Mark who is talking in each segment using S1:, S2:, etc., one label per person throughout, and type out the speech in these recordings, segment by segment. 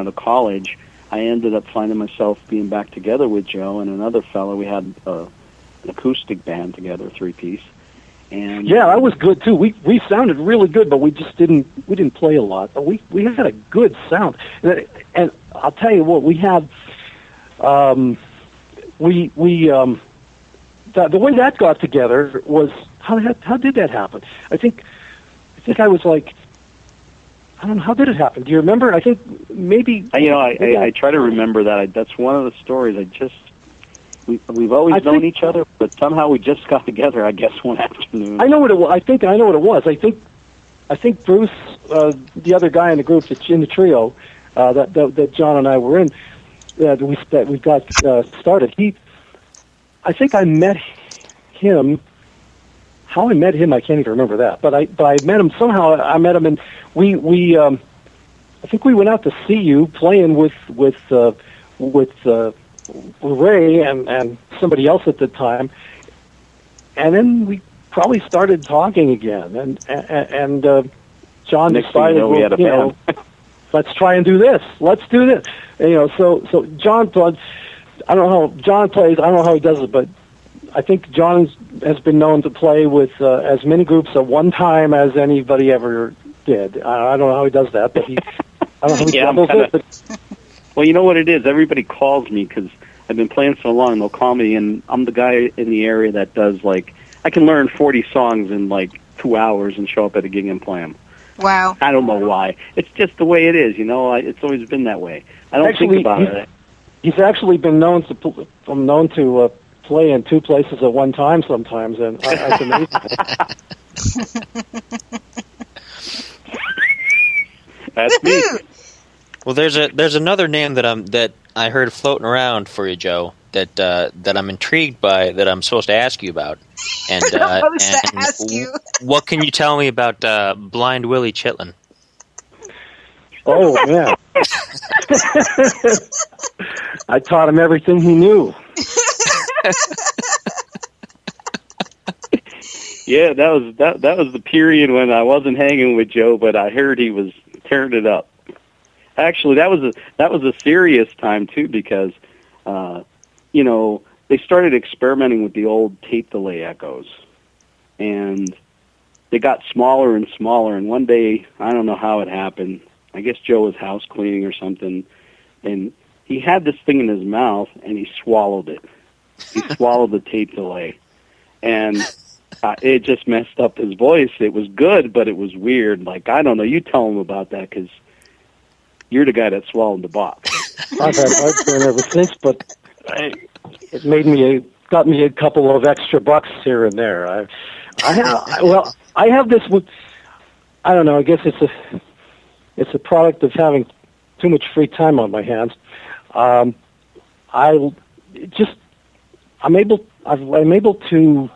S1: out of college, I ended up finding myself being back together with Joe and another fellow. We had an acoustic band together, 3-piece. And
S2: yeah, that was good too. We sounded really good, but we didn't play a lot. But we had a good sound. And I'll tell you what, we had the way that got together was how did that happen? I think I was like, I don't know, how did it happen? Do you remember? I think maybe
S1: I try to remember that. That's one of the stories. We've always known each other, but somehow we just got together, I guess, one afternoon.
S2: I know what it was. I think I know what it was. I think Bruce, the other guy in the group that's in the trio, that John and I were in, that we got started. I think I met him. How I met him, I can't even remember that. But I met him somehow. I met him, and we I think we went out to see you playing with Ray and somebody else at the time, and then we probably started talking again. And John decided, let's try and do this. Let's do this. So John thought, I don't know how John plays. I don't know how he does it, but I think John has been known to play with as many groups at one time as anybody ever did. I don't know how he does that, but I don't know how he doubles it. But
S1: well, you know what it is? Everybody calls me because I've been playing so long. They'll call me, and I'm the guy in the area that does, like, I can learn 40 songs in, 2 hours and show up at a gig and play them.
S3: Wow.
S1: I don't know why. It's just the way it is, It's always been that way. I don't think about it.
S2: He's actually been known to play in 2 places at one time sometimes, and that's amazing.
S1: That's me.
S4: Well, there's another name that I heard floating around for you, Joe, that I'm intrigued by, that I'm supposed to ask you about. And, what can you tell me about Blind Willie Chitlin?
S2: Oh, man. I taught him everything he knew.
S1: Yeah, that was the period when I wasn't hanging with Joe, but I heard he was tearing it up. Actually, that was a serious time too, because they started experimenting with the old tape delay echoes, and they got smaller and smaller. And one day, I don't know how it happened. I guess Joe was house cleaning or something, and he had this thing in his mouth, and he swallowed it. He swallowed the tape delay, and it just messed up his voice. It was good, but it was weird. I don't know. You tell him about that, because you're the guy that swallowed the box.
S2: I've had heartburn ever since, but it got me a couple of extra bucks here and there. I have this. I don't know. I guess it's a product of having too much free time on my hands. I'm able to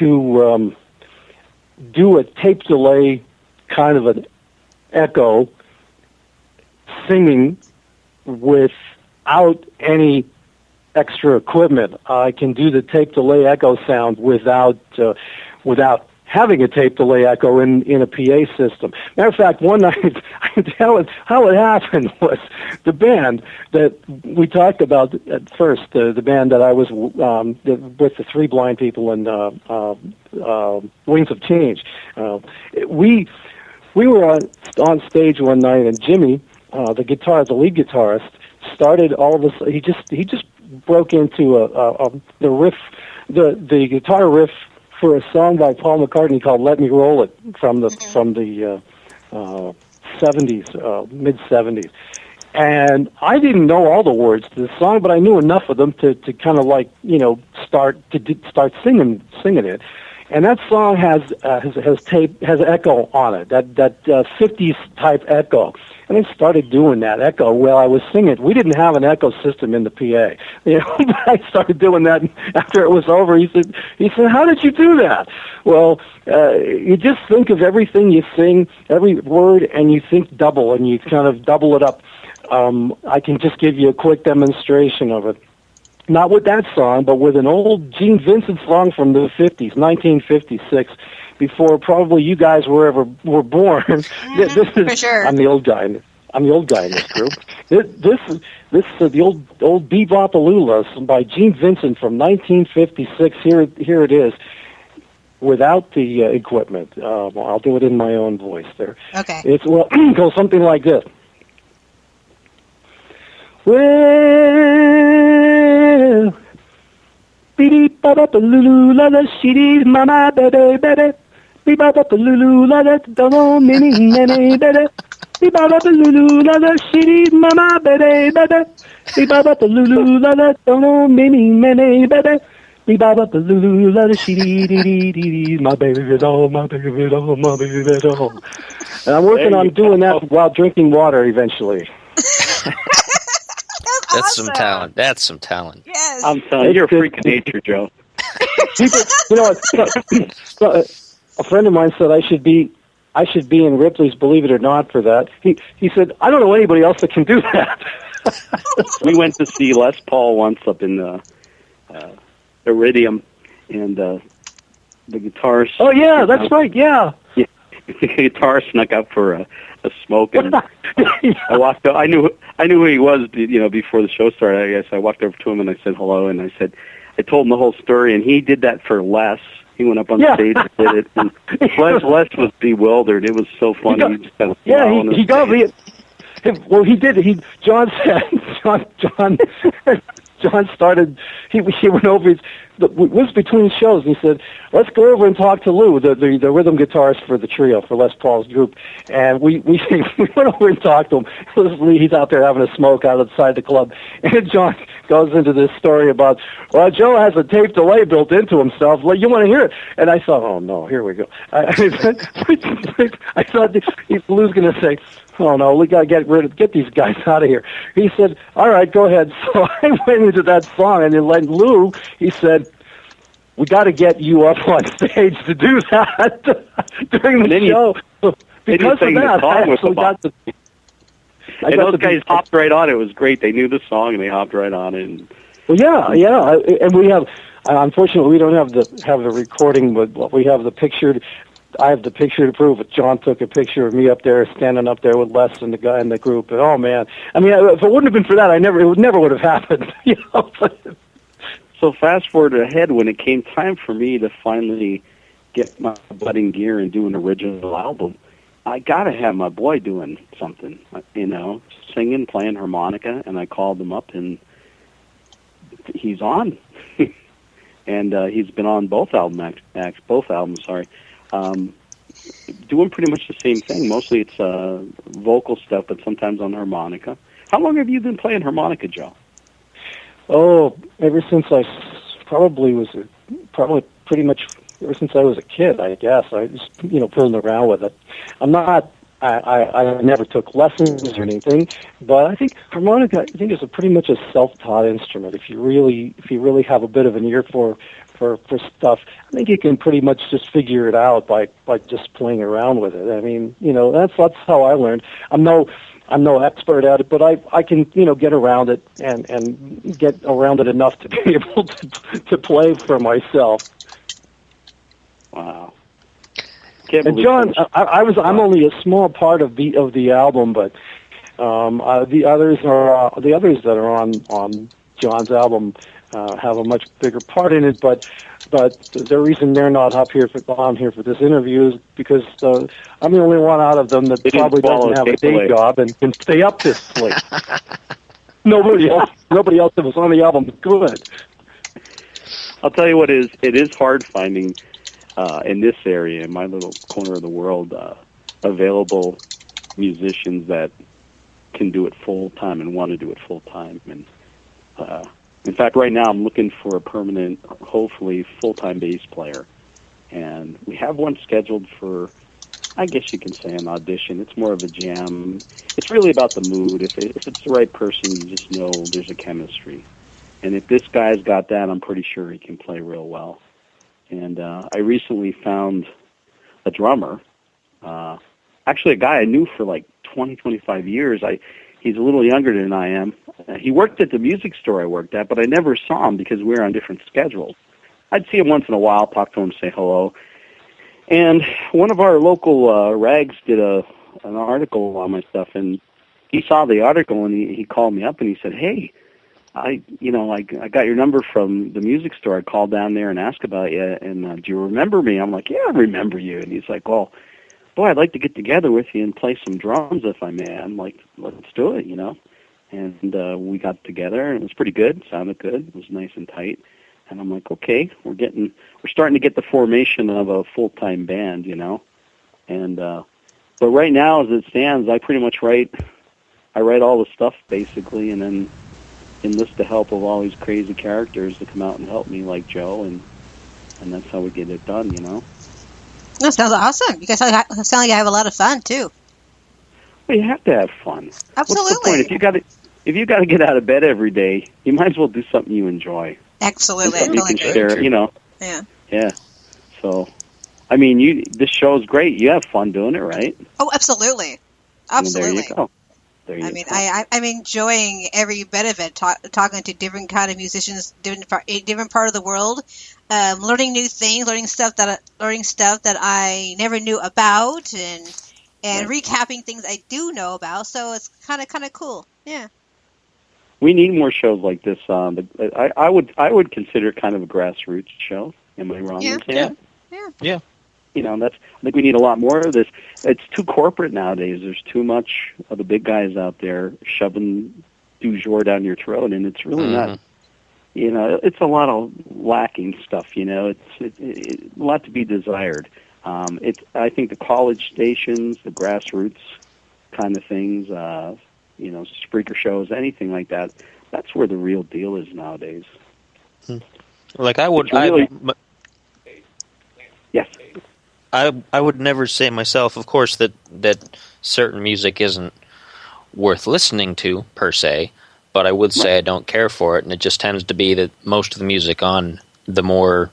S2: do a tape delay kind of an echo, singing without any extra equipment. I can do the tape delay echo sound without having a tape delay echo in a PA system. Matter of fact, one night, how it happened was the band that we talked about at first, the band that I was with the 3 blind people and Wings of Change. We were on stage one night, and Jimmy, the lead guitarist, started all of this. He just broke into the riff, the guitar riff for a song by Paul McCartney called "Let Me Roll It" from the 70s, mid 70s. And I didn't know all the words to the song, but I knew enough of them to kind of start singing it. And that song has echo on it, that 50s type echo. And I started doing that echo while I was singing. We didn't have an echo system in the PA, but I started doing that. And after it was over, he said, "How did you do that?" Well, you just think of everything you sing, every word, and you think double, and you kind of double it up. I can just give you a quick demonstration of it. Not with that song, but with an old Gene Vincent song from the 50s, 1956, before probably you guys were born.
S3: For sure.
S2: I'm the old guy. I'm the old guy in this group. This is the old Bebop-A-Lula by Gene Vincent from 1956. Here it is, without the equipment. I'll do it in my own voice there.
S3: Okay.
S2: It goes something like this. Well, Bebop-A-Lula, the shitty mama, baby, baby. Bebop-A-Lula, the double mini, baby. Bebop-A-Lula, the shitty mama, baby, baby. Bebop-A-Lula, the double mini, baby. Bebop-A-Lula, the shitty, my baby doll, my baby doll, my baby doll. And I'm working on doing that while drinking water eventually.
S4: That's awesome. That's some talent.
S3: Yes.
S1: I'm telling you, you're a freak of nature, Joe.
S2: People, a friend of mine said I should be in Ripley's Believe It or Not for that. He said, I don't know anybody else that can do that.
S1: We went to see Les Paul once up in the Iridium, and the guitarist.
S2: Oh yeah, that's right. Yeah.
S1: The guitar snuck up for a smoke, and I walked up. I knew who he was, before the show started. I guess I walked over to him and I said hello, and I told him the whole story, and he did that for Les. He went up on stage and did it, and Les was bewildered. It was so funny. He just kind of
S2: he got me. Well, he did. John started. He went over. It was between shows, and he said, "Let's go over and talk to Lou, the rhythm guitarist for the trio, for Les Paul's group." And we went over and talked to him. He's out there having a smoke outside the club, and John goes into this story about, well, Joe has a tape delay built into himself. Well, you want to hear it? And I thought, oh no, here we go. I thought Lou's going to say, oh no, we got to get these guys out of here. He said, all right, go ahead. So I went into that song, and then Lou, he said, we got to get you up on stage to do that during the show. Because of that, I actually got to...
S1: And those guys hopped right on it. It was great. They knew the song, and they hopped right on it.
S2: Well, yeah. And we have... unfortunately, we don't have the recording, but we have the picture... I have the picture to prove it. John took a picture of me up there, standing up there with Les and the guy in the group. And oh man, I mean, if it wouldn't have been for that, it never would have happened.
S1: So fast forward ahead, when it came time for me to finally get my butt in gear and do an original album, I gotta have my boy doing something, singing, playing harmonica. And I called him up, and he's on, and he's been on both albums. Sorry. Doing pretty much the same thing. Mostly it's vocal stuff, but sometimes on harmonica. How long have you been playing harmonica, Joe?
S2: Oh, ever since I pretty much ever since I was a kid, I guess. I just fooling around with it. I never took lessons or anything, but I think harmonica is pretty much a self-taught instrument. If you really have a bit of an ear for stuff, I think you can pretty much just figure it out by just playing around with it. I mean, that's how I learned. I'm no expert at it, but I can get around it and get around it enough to be able to play for myself.
S1: Wow.
S2: And John, I'm only a small part of the album, but the others that are on John's album have a much bigger part in it. But the reason they're not on here for this interview is because I'm the only one out of them that probably doesn't have a day job and can stay up this late. Nobody else that was on the album good.
S1: I'll tell you what it is hard finding in this area, in my little corner of the world, available musicians that can do it full time and want to do it full time. And in fact, right now I'm looking for a permanent, hopefully full-time bass player, and we have one scheduled for, I guess you can say, an audition. It's more of a jam. It's really about the mood. If it's the right person, you just know there's a chemistry. And if this guy's got that, I'm pretty sure he can play real well. And I recently found a drummer, actually a guy I knew for like 20, 25 years. He's a little younger than I am. He worked at the music store I worked at, but I never saw him because we were on different schedules. I'd see him once in a while, talk to him, say hello. And one of our local rags did an article on my stuff, and he saw the article and he called me up and he said, "Hey, I got your number from the music store. I called down there and asked about you, and do you remember me?" I'm like, "Yeah, I remember you." And he's like, "Well, boy, I'd like to get together with you and play some drums if I may." I'm like, "Let's do it," And we got together and it was pretty good. Sounded good. It was nice and tight. And I'm like, okay, we're starting to get the formation of a full-time band, And but right now, as it stands, I pretty much write all the stuff basically, and then enlist the help of all these crazy characters to come out and help me, like Joe, and that's how we get it done,
S3: That sounds awesome. You guys sound like you have a lot of fun too.
S1: Well, you have to have fun.
S3: Absolutely.
S1: What's the point? If you got to get out of bed every day, you might as well do something you enjoy.
S3: Absolutely.
S1: You can share,
S3: Yeah.
S1: Yeah. So, I mean, this show's great. You have fun doing it, right?
S3: Oh, absolutely. Absolutely.
S1: Well, there you go.
S3: I'm enjoying every bit of it. Talking to different kind of musicians, different part of the world, learning new things, learning stuff that I never knew about, and recapping things I do know about. So it's kind of cool. Yeah.
S1: We need more shows like this. I would consider it kind of a grassroots show. Am I wrong in saying that?
S3: Yeah.
S1: I think we need a lot more of this. It's too corporate nowadays. There's too much of the big guys out there shoving du jour down your throat, and it's really not. It's a lot of lacking stuff. It's a lot to be desired. I think the college stations, the grassroots kind of things, Spreaker shows, anything like that. That's where the real deal is nowadays.
S4: Like I would,
S1: yes.
S4: I would never say myself, of course, that certain music isn't worth listening to per se, but I would say I don't care for it, and it just tends to be that most of the music on the more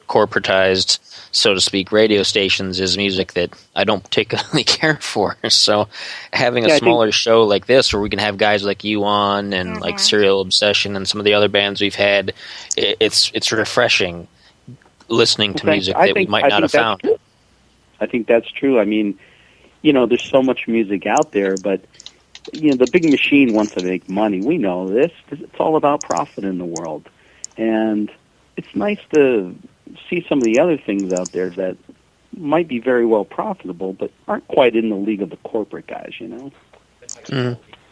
S4: corporatized, so to speak, radio stations is music that I don't particularly care for. So having a smaller show like this, where we can have guys like you on and like Serial Obsession and some of the other bands we've had, it's refreshing listening to music that we might not have found.
S1: True. I think that's true. I mean, there's so much music out there, but the big machine wants to make money. We know this. It's all about profit in the world. And it's nice to see some of the other things out there that might be very well profitable, but aren't quite in the league of the corporate guys,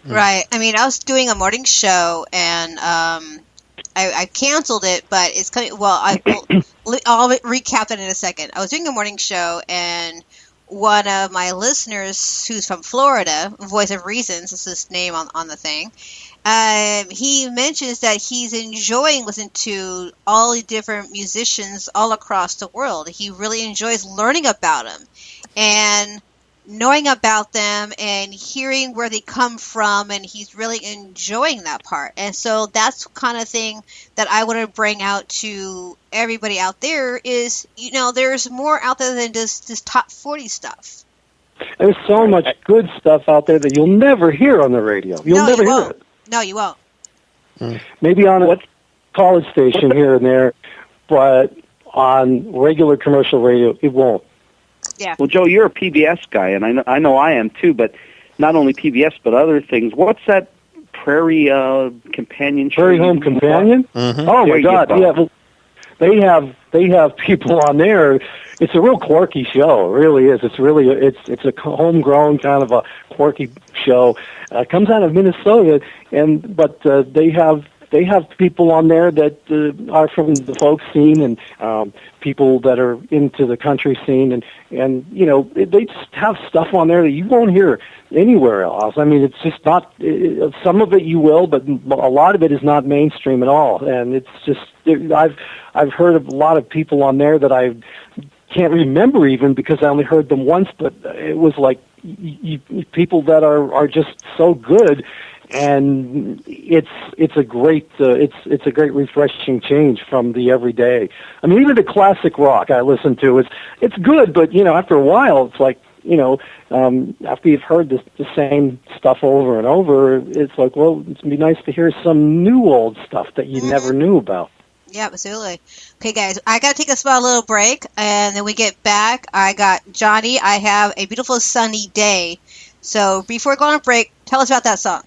S3: Right. I mean, I was doing a morning show, and I canceled it, but it's coming. Well, I'll recap that in a second. I was doing a morning show, and one of my listeners, who's from Florida, Voice of Reasons, is his name on the thing. He mentions that he's enjoying listening to all the different musicians all across the world. He really enjoys learning about them and knowing about them and hearing where they come from, and he's really enjoying that part. And so that's the kind of thing that I want to bring out to everybody out there is, there's more out there than just this top 40 stuff.
S2: There's so much good stuff out there that you'll never hear on the radio. You'll never hear it.
S3: No, you won't.
S2: Maybe on a college station here and there, but on regular commercial radio, it won't.
S3: Yeah.
S1: Well, Joe, you're a PBS guy, and I know I am too, but not only PBS, but other things. What's that Prairie Companion show?
S2: Prairie Home Companion?
S4: Mm-hmm.
S2: Oh, my God. Yeah, well, they have people on there. It's a real quirky show. It really is. It's a homegrown kind of a quirky show. Comes out of Minnesota, but they have people on there that are from the folk scene and people that are into the country scene, and they just have stuff on there that you won't hear anywhere else. I mean, it's just not. Some of it you will, but a lot of it is not mainstream at all. And it's just I've heard of a lot of people on there that I can't remember even because I only heard them once, but it was like people that are just so good. And it's a great refreshing change from the everyday. I mean, even the classic rock I listen to it's good, but after a while it's like after you've heard the same stuff over and over, it's like, well, it'd be nice to hear some new old stuff that you never knew about.
S3: Yeah, absolutely. Okay, guys, I got to take a small little break, and then we get back. I got Johnny. I have a beautiful sunny day. So before we go on a break, Tell us about that song.